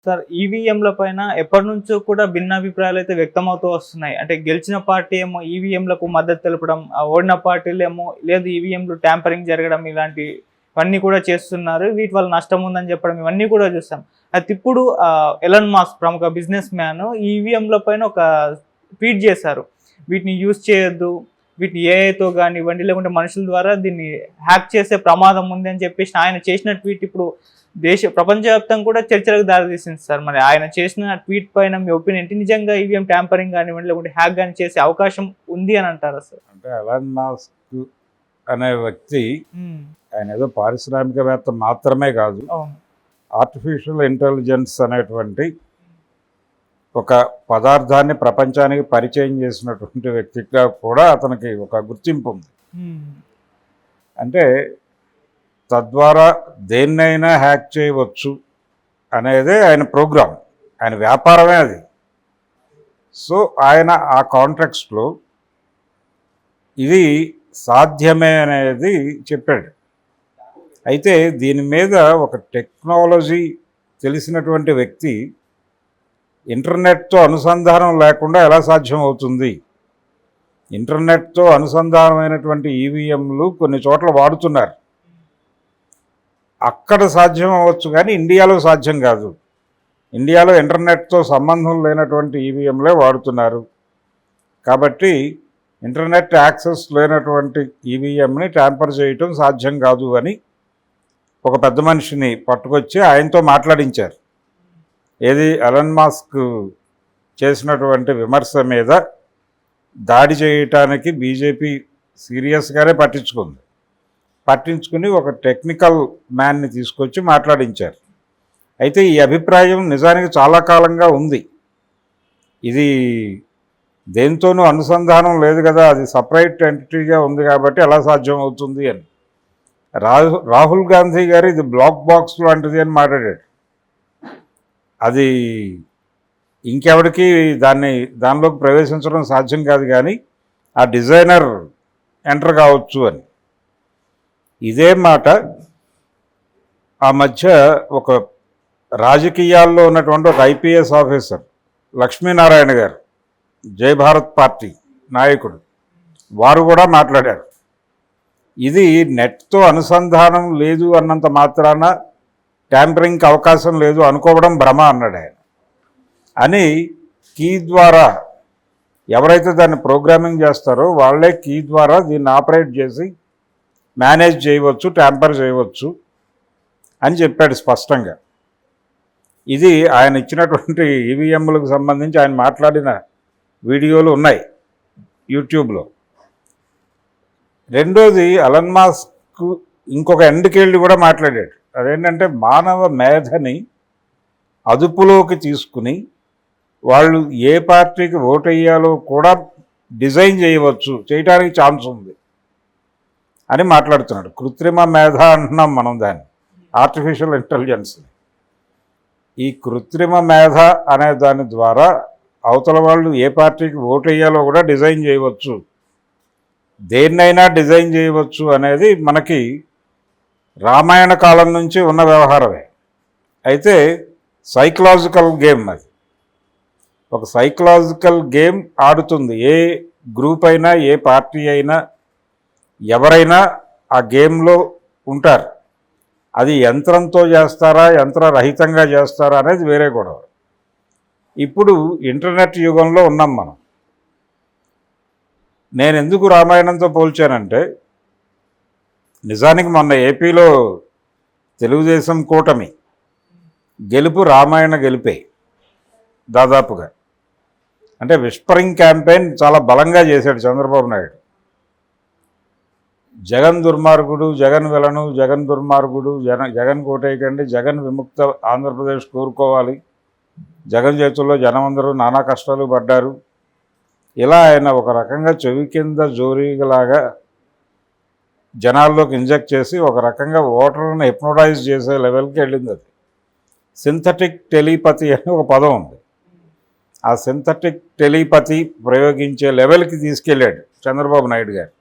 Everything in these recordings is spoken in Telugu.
సార్ ఈవీఎంల పైన ఎప్పటినుంచో కూడా భిన్నాభిప్రాయాలు అయితే వ్యక్తమవుతూ వస్తున్నాయి. అంటే గెలిచిన పార్టీ ఏమో ఈవీఎంలకు మద్దతు తెలపడం, ఓడిన పార్టీలేమో లేదు ఈవీఎంలు ట్యాంపరింగ్ జరగడం ఇలాంటివన్నీ కూడా చేస్తున్నారు. వీటి వల్ల నష్టం ఉందని చెప్పడం ఇవన్నీ కూడా చూసాం. అయితే ఇప్పుడు ఎలన్ మస్క్ ప్రముఖ బిజినెస్ మ్యాన్ ఈవీఎంల పైన ఒక ట్వీట్ చేశారు. వీటిని యూజ్ చేయొద్దు, వీటిని ఏఐతో కానివ్వండి లేకుంటే మనుషుల ద్వారా దీన్ని హ్యాక్ చేసే ప్రమాదం ఉంది అని చెప్పేసి ఆయన చేసిన ట్వీట్ ఇప్పుడు ప్రపంచవ్యాప్తంగా కూడా చర్చలకు దారితీసింది సార్. మరి ఆయన చేసిన ట్వీట్ పైన మీ ఒపీనియన్ ఏంటి? నిజంగా ఈవీఎం ట్యాంపరింగ్ కానివ్వండి లేకుంటే హ్యాక్ కానీ చేసే అవకాశం ఉంది అని అంటారా సార్? అంటే ఎలాన్ మాస్క్ అనే వ్యక్తి ఆయన ఏదో పారిశ్రామికవేత్త మాత్రమే కాదు, ఆర్టిఫిషియల్ ఇంటెలిజెన్స్ అనేటువంటి ఒక పదార్థాన్ని ప్రపంచానికి పరిచయం చేసినటువంటి వ్యక్తిగా కూడా అతనికి ఒక గుర్తింపు ఉంది. అంటే తద్వారా దేన్నైనా హ్యాక్ చేయవచ్చు అనేదే ఆయన ప్రోగ్రాం, ఆయన వ్యాపారమే అది. సో ఆయన ఆ కాంటెక్స్ట్లో ఇది సాధ్యమే అనేది చెప్పాడు. అయితే దీని మీద ఒక టెక్నాలజీ తెలిసినటువంటి వ్యక్తి ఇంటర్నెట్తో అనుసంధానం లేకుండా ఎలా సాధ్యం అవుతుంది? ఇంటర్నెట్తో అనుసంధానమైనటువంటి ఈవీఎంలు కొన్ని చోట్ల వాడుతున్నారు, అక్కడ సాధ్యం అవ్వచ్చు కానీ ఇండియాలో సాధ్యం కాదు. ఇండియాలో ఇంటర్నెట్తో సంబంధం లేనటువంటి ఈవీఎంలే వాడుతున్నారు. కాబట్టి ఇంటర్నెట్ యాక్సెస్ లేనటువంటి ఈవీఎంని ట్యాంపర్ చేయటం సాధ్యం కాదు అని ఒక పెద్ద మనిషిని పట్టుకొచ్చి ఆయనతో మాట్లాడించారు. ఏది ఎలన్ మస్క్ చేసినటువంటి విమర్శ మీద దాడి చేయటానికి బీజేపీ సీరియస్గానే పట్టించుకుని ఒక టెక్నికల్ మ్యాన్ని తీసుకొచ్చి మాట్లాడించారు. అయితే ఈ అభిప్రాయం నిజానికి చాలా కాలంగా ఉంది. ఇది దేంతోనూ అనుసంధానం లేదు కదా, అది సపరేట్ ఎంటిటీగా ఉంది కాబట్టి ఎలా సాధ్యం అవుతుంది అని. రాహుల్ గాంధీ గారు ఇది బ్లాక్ బాక్స్ లాంటిది అని మాట్లాడాడు. అది ఇంకెవరికి దానిలోకి ప్రవేశించడం సాధ్యం కాదు, కానీ ఆ డిజైనర్ ఎంటర్ కావచ్చు అని. ఇదే మాట ఆ మధ్య ఒక రాజకీయాల్లో ఉన్నటువంటి ఒక ఐపీఎస్ ఆఫీసర్ లక్ష్మీనారాయణ గారు, జై భారత్ పార్టీ నాయకుడు, వారు కూడా మాట్లాడారు. ఇది నెట్తో అనుసంధానం లేదు అన్నంత మాత్రాన ట్యాంపరింగ్కి అవకాశం లేదు అనుకోవడం భ్రమ అన్నాడు ఆయన. అని కీ ద్వారా ఎవరైతే దాన్ని ప్రోగ్రామింగ్ చేస్తారో వాళ్ళే కీ ద్వారా దీన్ని ఆపరేట్ చేసి మేనేజ్ చేయవచ్చు, ట్యాంపర్ చేయవచ్చు అని చెప్పాడు స్పష్టంగా. ఇది ఆయన ఇచ్చినటువంటి ఈవీఎంలకు సంబంధించి ఆయన మాట్లాడిన వీడియోలు ఉన్నాయి యూట్యూబ్లో. రెండోది ఎలన్ మస్క్ ఇంకొక ఎండ్కెళ్ళి కూడా మాట్లాడాడు. అదేంటంటే మానవ మేధని అదుపులోకి తీసుకుని వాళ్ళు ఏ పార్టీకి ఓటు వేయాలో కూడా డిజైన్ చేయటానికి ఛాన్స్ ఉంది అని మాట్లాడుతున్నాడు. కృత్రిమ మేధ అంటున్నాం మనం దాన్ని, ఆర్టిఫిషియల్ ఇంటెలిజెన్స్. ఈ కృత్రిమ మేధ అనే దాని ద్వారా అవతల వాళ్ళు ఏ పార్టీకి ఓటు వేయాలో కూడా డిజైన్ చేయవచ్చు, దేన్నైనా డిజైన్ చేయవచ్చు అనేది మనకి రామాయణ కాలం నుంచి ఉన్న వ్యవహారమే. అయితే సైకలాజికల్ గేమ్ అది, ఒక సైకలాజికల్ గేమ్ ఆడుతుంది. ఏ గ్రూప్ అయినా ఏ పార్టీ అయినా ఎవరైనా ఆ గేమ్లో ఉంటారు. అది యంత్రంతో చేస్తారా యంత్రరహితంగా చేస్తారా అనేది వేరే గొడవ. ఇప్పుడు ఇంటర్నెట్ యుగంలో ఉన్నాం మనం. నేను ఎందుకు రామాయణంతో పోల్చానంటే, నిజానికి మొన్న ఏపీలో తెలుగుదేశం కూటమి గెలుపు రామాయణ గెలిపే దాదాపుగా. అంటే విస్పరింగ్ క్యాంపెయిన్ చాలా బలంగా చేశాడు చంద్రబాబు నాయుడు. జగన్ దుర్మార్గుడు, జగన్ విలను, జగన్ దుర్మార్గుడు, జగన్ కోటేయకండి, జగన్ విముక్త ఆంధ్రప్రదేశ్ కోరుకోవాలి, జగన్ చేతుల్లో జనమందరూ నానా కష్టాలు పడ్డారు. ఇలా ఆయన ఒక రకంగా చెవి కింద జోరీలాగా జనాల్లోకి ఇంజెక్ట్ చేసి ఒక రకంగా ఓటర్లను హిప్నోటైజ్ చేసే లెవెల్కి వెళ్ళింది. అది సింథటిక్ టెలిపతి అని ఒక పదం ఉంది. ఆ సింథటిక్ టెలిపతి ప్రయోగించే లెవెల్కి తీసుకెళ్ళాడు చంద్రబాబు నాయుడు గారు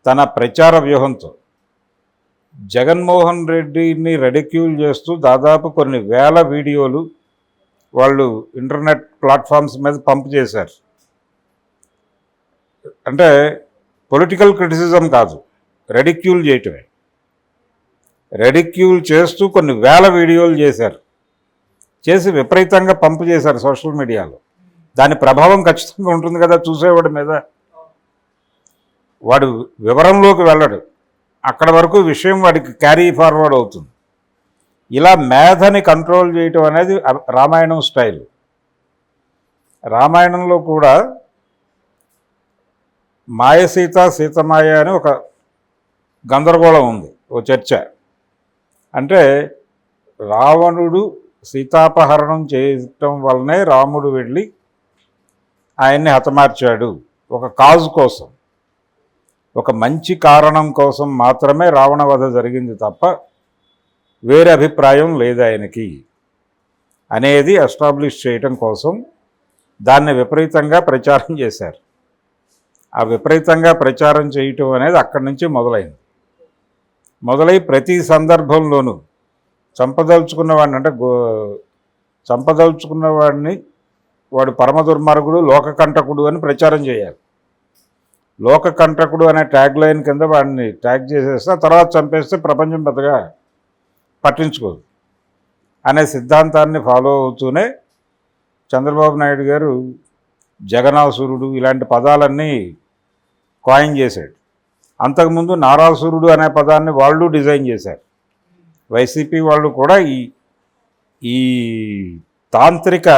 తన ప్రచార వ్యూహంతో. జగన్మోహన్ రెడ్డిని రెడిక్యూల్ చేస్తూ దాదాపు కొన్ని వేల వీడియోలు వాళ్ళు ఇంటర్నెట్ ప్లాట్ఫామ్స్ మీద పంప్ చేశారు. అంటే పొలిటికల్ క్రిటిసిజం కాదు, రెడిక్యూల్ చేయటమే. రెడిక్యూల్ చేస్తూ కొన్ని వేల వీడియోలు చేశారు, చేసి విపరీతంగా పంపు చేశారు సోషల్ మీడియాలో. దాని ప్రభావం ఖచ్చితంగా ఉంటుంది కదా చూసేవాడి మీద. వాడు వివరంలోకి వెళ్ళడు, అక్కడ వరకు విషయం వాడికి క్యారీ ఫార్వర్డ్ అవుతుంది. ఇలా మేధని కంట్రోల్ చేయటం అనేది రామాయణం స్టైల్. రామాయణంలో కూడా మాయసీత సీతమాయ అని ఒక గందరగోళం ఉంది, ఓ చర్చ. అంటే రావణుడు సీతాపహరణం చేయటం వల్లనే రాముడు వెళ్ళి ఆయన్ని హతమార్చాడు. ఒక కాజు కోసం, ఒక మంచి కారణం కోసం మాత్రమే రావణ వధ జరిగింది తప్ప వేరే అభిప్రాయం లేదు ఆయనకి అనేది ఎస్టాబ్లిష్ చేయటం కోసం దాన్ని విపరీతంగా ప్రచారం చేశారు. ఆ విపరీతంగా ప్రచారం చేయటం అనేది అక్కడి నుంచి మొదలై ప్రతి సందర్భంలోనూ చంపదలుచుకున్నవాడిని, అంటే చంపదలుచుకున్నవాడిని వాడు పరమ దుర్మార్గుడు, లోకకంటకుడు అని ప్రచారం చేయాలి. లోకకంటకుడు అనే ట్యాగ్ లైన్ కింద వాడిని ట్యాగ్ చేసేస్తే తర్వాత చంపేస్తే ప్రపంచం పెద్దగా పట్టించుకోదు అనే సిద్ధాంతాన్ని ఫాలో అవుతూనే చంద్రబాబు నాయుడు గారు జగనాసురుడు ఇలాంటి పదాలన్నీ కాయిన్ చేశాడు. అంతకుముందు నారాసురుడు అనే పదాన్ని వాళ్ళు డిజైన్ చేశారు. వైసీపీ వాళ్ళు కూడా ఈ తాంత్రిక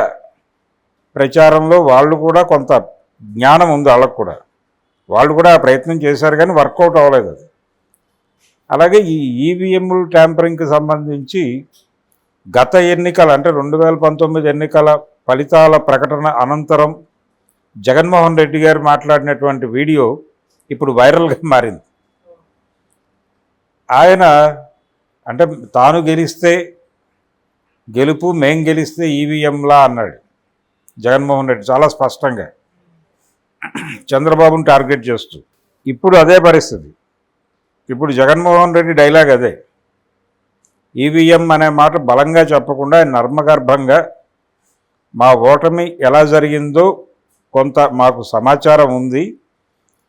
ప్రచారంలో వాళ్ళు కూడా కొంత జ్ఞానం ఉంది వాళ్ళకు కూడా. వాళ్ళు కూడా ఆ ప్రయత్నం చేశారు కానీ వర్కౌట్ అవ్వలేదు అది. అలాగే ఈ ఈవీఎంలు ట్యాంపరింగ్కి సంబంధించి గత ఎన్నికల అంటే 2019 ఎన్నికల ఫలితాల ప్రకటన అనంతరం జగన్మోహన్ రెడ్డి గారు మాట్లాడినటువంటి వీడియో ఇప్పుడు వైరల్గా మారింది. ఆయన అంటే తాను గెలిస్తే గెలుపు, మేం గెలిస్తే ఈవీఎంలా అన్నాడు జగన్మోహన్ రెడ్డి చాలా స్పష్టంగా, చంద్రబాబును టార్గెట్ చేస్తూ. ఇప్పుడు అదే పరిస్థితి. ఇప్పుడు జగన్మోహన్ రెడ్డి డైలాగ్ అదే. ఈవీఎం అనే మాట బలంగా చెప్పకుండా నర్మగర్భంగా మా ఓటమి ఎలా జరిగిందో కొంత మాకు సమాచారం ఉంది,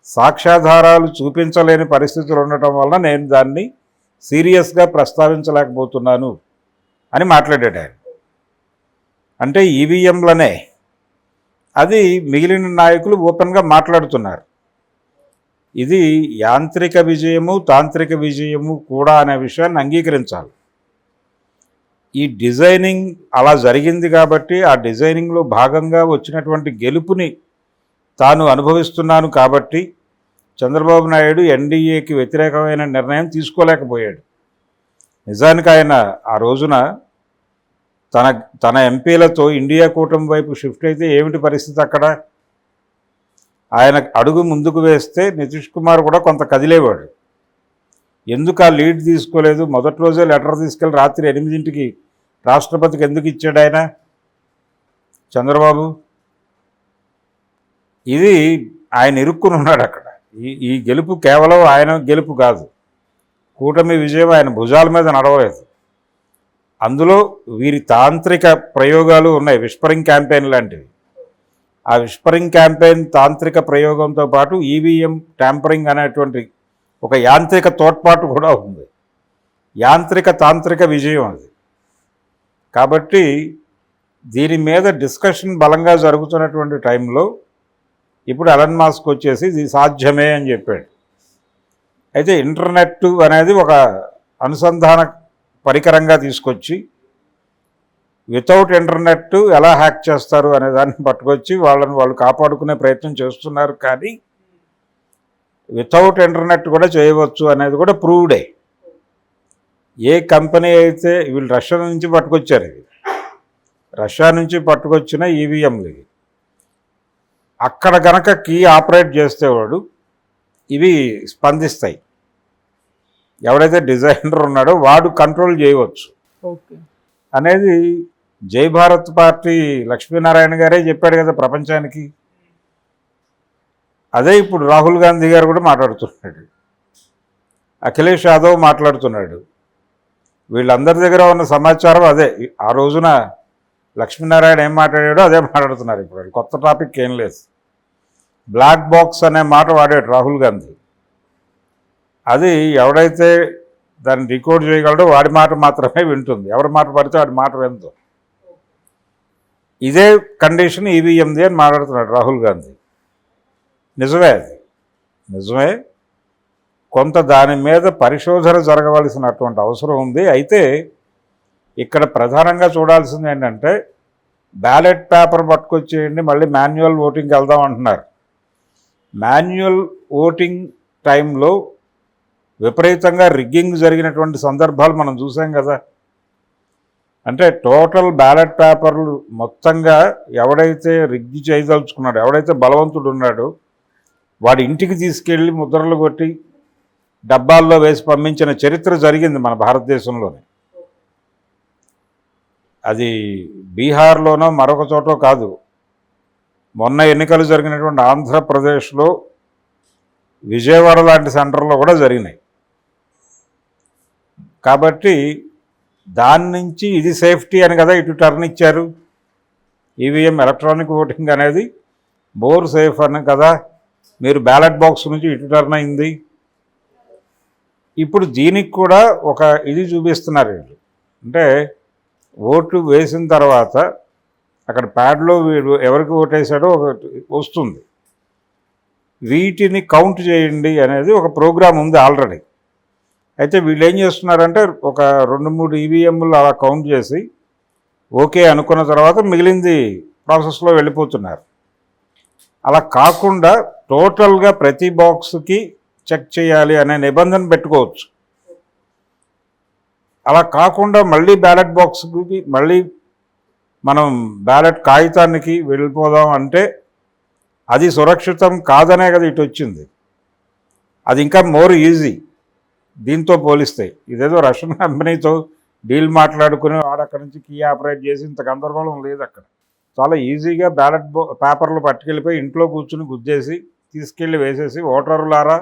సాక్ష్యాధారాలు చూపించలేని పరిస్థితులు ఉండటం వలన నేను దాన్ని సీరియస్గా ప్రస్తావించలేకపోతున్నాను అని మాట్లాడాడు ఆయన. అంటే ఈవీఎంలనే అది మిగిలిన నాయకులు ఓపెన్గా మాట్లాడుతున్నారు. ఇది యాంత్రిక విజయము, తాంత్రిక విజయము కూడా అనే విషయాన్ని అంగీకరించాలి. ఈ డిజైనింగ్ అలా జరిగింది కాబట్టి ఆ డిజైనింగ్లో భాగంగా వచ్చినటువంటి గెలుపుని తాను అనుభవిస్తున్నాను కాబట్టి చంద్రబాబు నాయుడు ఎన్డీఏకి వ్యతిరేకమైన నిర్ణయం తీసుకోలేకపోయాడు. నిజానికి ఆయన ఆ రోజున తన ఎంపీలతో ఇండియా కూటమి వైపు షిఫ్ట్ అయితే ఏమిటి పరిస్థితి అక్కడ? ఆయన అడుగు ముందుకు వేస్తే నితీష్ కుమార్ కూడా కొంత కదిలేవాడు. ఎందుకు ఆ లీడ్ తీసుకోలేదు? మొదటి రోజే లెటర్ తీసుకెళ్ళి రాత్రి 8ంటికి రాష్ట్రపతికి ఎందుకు ఇచ్చాడు ఆయన చంద్రబాబు? ఇది ఆయన ఇరుక్కుని ఉన్నాడు అక్కడ. ఈ గెలుపు కేవలం ఆయన గెలుపు కాదు, కూటమి విజయం ఆయన భుజాల మీద నడవలేదు. అందులో వీరి తాంత్రిక ప్రయోగాలు ఉన్నాయి, విస్పరింగ్ క్యాంపెయిన్ లాంటివి. ఆ విస్పరింగ్ క్యాంపెయిన్ తాంత్రిక ప్రయోగంతో పాటు ఈవీఎం ట్యాంపరింగ్ అనేటువంటి ఒక యాంత్రిక తోడ్పాటు కూడా ఉంది. యాంత్రిక తాంత్రిక విజయం అది. కాబట్టి దీని మీద డిస్కషన్ బలంగా జరుగుతున్నటువంటి టైంలో ఇప్పుడు ఎలన్ మాస్క్ వచ్చేసి ఇది సాధ్యమే అని చెప్పాడు. అయితే ఇంటర్నెట్ అనేది ఒక అనుసంధాన పరికరంగా తీసుకొచ్చి వితౌట్ ఇంటర్నెట్ ఎలా హ్యాక్ చేస్తారు అనే దాన్ని పట్టుకొచ్చి వాళ్ళు కాపాడుకునే ప్రయత్నం చేస్తున్నారు. కానీ వితౌట్ ఇంటర్నెట్ కూడా చేయవచ్చు అనేది కూడా ప్రూవ్డే. ఏ కంపెనీ అయితే వీళ్ళు రష్యా నుంచి పట్టుకొచ్చారు, ఇవి రష్యా నుంచి పట్టుకొచ్చిన ఈవీఎంలు ఇవి. అక్కడ కనుక కీ ఆపరేట్ చేస్తే వాడు ఇవి స్పందిస్తాయి. ఎవడైతే డిజైనర్ ఉన్నాడో వాడు కంట్రోల్ చేయవచ్చు అనేది జై భారత్ పార్టీ లక్ష్మీనారాయణ గారే చెప్పాడు కదా ప్రపంచానికి. అదే ఇప్పుడు రాహుల్ గాంధీ గారు కూడా మాట్లాడుతున్నాడు. అఖిలేష్ యాదవ్ మాట్లాడుతున్నాడు. వీళ్ళందరి దగ్గర ఉన్న సమాచారం అదే. ఆ రోజున లక్ష్మీనారాయణ ఏం మాట్లాడాడో అదే మాట్లాడుతున్నారు. ఇప్పుడు కొత్త టాపిక్ ఏం లేదు. బ్లాక్ బాక్స్ అనే మాట వాడాడు రాహుల్ గాంధీ. అది ఎవడైతే దాన్ని రికార్డ్ చేయగలడో వాడి మాట మాత్రమే వింటుంది, ఎవరి మాట పడితే వాడి మాట విందు. ఇదే కండిషన్ ఈవీఎంది అని మాట్లాడుతున్నాడు రాహుల్ గాంధీ. నిజమే, అది నిజమే. కొంత దాని మీద పరిశోధన జరగవలసినటువంటి అవసరం ఉంది. అయితే ఇక్కడ ప్రధానంగా చూడాల్సింది ఏంటంటే, బ్యాలెట్ పేపర్ పట్టుకొచ్చేయండి మళ్ళీ మాన్యువల్ ఓటింగ్కి వెళ్దాం అంటున్నారు. మాన్యువల్ ఓటింగ్ టైంలో విపరీతంగా రిగ్గింగ్ జరిగినటువంటి సందర్భాలు మనం చూసాం కదా. అంటే టోటల్ బ్యాలెట్ పేపర్లు మొత్తంగా ఎవడైతే రిగ్గి చేయదలుచుకున్నాడో, ఎవడైతే బలవంతుడు ఉన్నాడో వాడి ఇంటికి తీసుకెళ్ళి ముద్రలు కొట్టి డబ్బాల్లో వేసి పంపించిన చరిత్ర జరిగింది మన భారతదేశంలోనే. అది బీహార్లోనో మరొక చోటో కాదు, మొన్న ఎన్నికలు జరిగినటువంటి ఆంధ్రప్రదేశ్లో విజయవాడ లాంటి సెంటర్లో కూడా జరిగినాయి. కాబట్టి దాని నుంచి ఇది సేఫ్టీ అని కదా ఇటు టర్న్ ఇచ్చారు. ఈవీఎం ఎలక్ట్రానిక్ ఓటింగ్ అనేది మోర్ సేఫ్ అని కదా మీరు బ్యాలెట్ బాక్స్ నుంచి ఇటు టర్న్ అయింది. ఇప్పుడు దీనికి కూడా ఒక ఇది చూపిస్తున్నారు వీళ్ళు. అంటే ఓటు వేసిన తర్వాత అక్కడ ప్యాడ్లో వీడు ఎవరికి ఓటేసాడో ఒకటి వస్తుంది, వీటిని కౌంట్ చేయండి అనేది ఒక ప్రోగ్రాం ఉంది ఆల్రెడీ. అయితే వీళ్ళు ఏం చేస్తున్నారంటే ఒక 2-3 ఈవీఎంలు అలా కౌంట్ చేసి ఓకే అనుకున్న తర్వాత మిగిలింది ప్రాసెస్లో వెళ్ళిపోతున్నారు. అలా కాకుండా టోటల్గా ప్రతి బాక్స్కి చెక్ చేయాలి అనే నిబంధన పెట్టుకోవచ్చు. అలా కాకుండా మళ్ళీ బ్యాలెట్ బాక్స్కి మళ్ళీ మనం బ్యాలెట్ కాగితానికి వెళ్ళిపోదాం అంటే అది సురక్షితం కాదనే కదా ఇటు వచ్చింది. అది ఇంకా మోర్ ఈజీ దీంతో పోలిస్తే. ఇదేదో రష్యన్ కంపెనీతో డీల్ మాట్లాడుకుని వాడక్కడి నుంచి కీ ఆపరేట్ చేసి ఇంత గందరగోళం లేదు అక్కడ. చాలా ఈజీగా బ్యాలెట్ పేపర్లు పట్టుకెళ్ళిపోయి ఇంట్లో కూర్చుని గుద్దేసి తీసుకెళ్ళి వేసేసి ఓటరులారా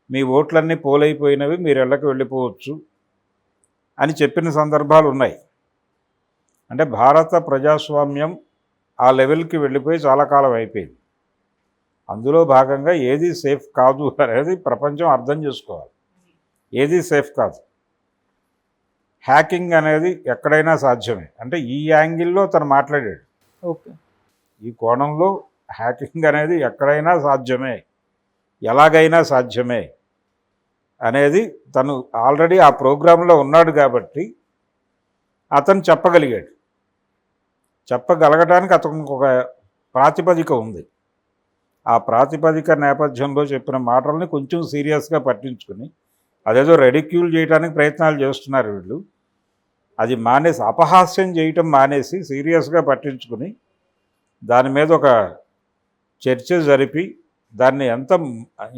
మీ ఓట్లన్నీ పోలైపోయినవి, మీరు ఇళ్ళకి వెళ్ళిపోవచ్చు అని చెప్పిన సందర్భాలు ఉన్నాయి. అంటే భారత ప్రజాస్వామ్యం ఆ లెవెల్కి వెళ్ళిపోయి చాలా కాలం అయిపోయింది. అందులో భాగంగా ఏది సేఫ్ కాదు అనేది ప్రపంచం అర్థం చేసుకోవాలి. ఏది సేఫ్ కాదు. హ్యాకింగ్ అనేది ఎక్కడైనా సాధ్యమే. అంటే ఈ యాంగిల్లో తను మాట్లాడాడు. ఓకే, ఈ కోణంలో హ్యాకింగ్ అనేది ఎక్కడైనా సాధ్యమే, ఎలాగైనా సాధ్యమే అనేది తను ఆల్రెడీ ఆ ప్రోగ్రాంలో ఉన్నాడు కాబట్టి అతను చెప్పగలిగాడు. చెప్పగలగడానికి అతనికి ఒక ప్రాతిపదిక ఉంది. ఆ ప్రాతిపదిక నేపథ్యంలో చెప్పిన మాటల్ని కొంచెం సీరియస్గా పట్టించుకుని అదేదో రెడిక్యూల్ చేయడానికి ప్రయత్నాలు చేస్తున్నారు వీళ్ళు. అది మానేసి, అపహాస్యం చేయటం మానేసి సీరియస్గా పట్టించుకుని దాని మీద ఒక చర్చ జరిపి దాన్ని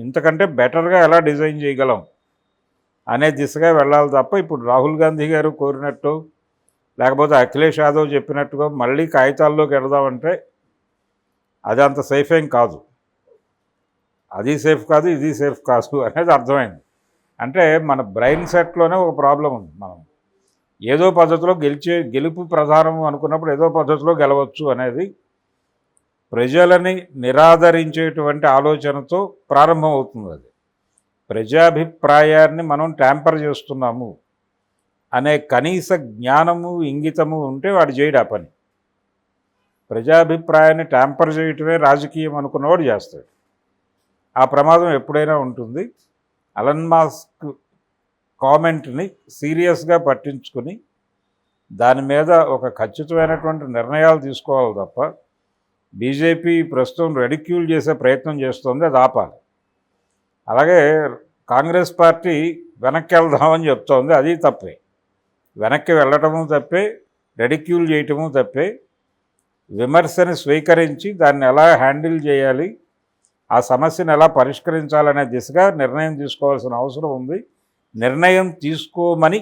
ఇంతకంటే బెటర్గా ఎలా డిజైన్ చేయగలం అనే దిశగా వెళ్ళాలి తప్ప ఇప్పుడు రాహుల్ గాంధీ గారు కోరినట్టు లేకపోతే అఖిలేష్ యాదవ్ చెప్పినట్టుగా మళ్ళీ కాగితాల్లోకి వెళదామంటే అది అంత సేఫ్ ఏం కాదు. అది సేఫ్ కాదు, ఇది సేఫ్ కాదు అనేది అర్థమైంది. అంటే మన బ్రెయిన్ సెట్లోనే ఒక ప్రాబ్లం ఉంది. మనం ఏదో పద్ధతిలో గెలుపు ప్రధానం అనుకున్నప్పుడు ఏదో పద్ధతిలో గెలవచ్చు అనేది ప్రజలని నిరాదరించేటువంటి ఆలోచనతో ప్రారంభం అవుతుంది. అది ప్రజాభిప్రాయాన్ని మనం ట్యాంపర్ చేస్తున్నాము అనే కనీస జ్ఞానము ఇంగితము ఉంటే వాడు చేయడు ఆ పని. ప్రజాభిప్రాయాన్ని ట్యాంపర్ చేయటమే రాజకీయం అనుకున్నవాడు చేస్తాడు. ఆ ప్రమాదం ఎప్పుడైనా ఉంటుంది. ఎలన్ మస్క్ కామెంట్ని సీరియస్గా పట్టించుకుని దాని మీద ఒక ఖచ్చితమైనటువంటి నిర్ణయాలు తీసుకోవాలి తప్ప బీజేపీ ప్రస్తుతం రెడిక్యూల్ చేసే ప్రయత్నం చేస్తుంది, అది ఆపాలి. అలాగే కాంగ్రెస్ పార్టీ వెనక్కి వెళ్దామని చెప్తోంది, అది తప్పే. వెనక్కి వెళ్ళటము తప్పే, రెడిక్యూల్ చేయటము తప్పే. విమర్శని స్వీకరించి దాన్ని ఎలా హ్యాండిల్ చేయాలి, ఆ సమస్యను ఎలా పరిష్కరించాలనే దిశగా నిర్ణయం తీసుకోవాల్సిన అవసరం ఉంది. నిర్ణయం తీసుకోమని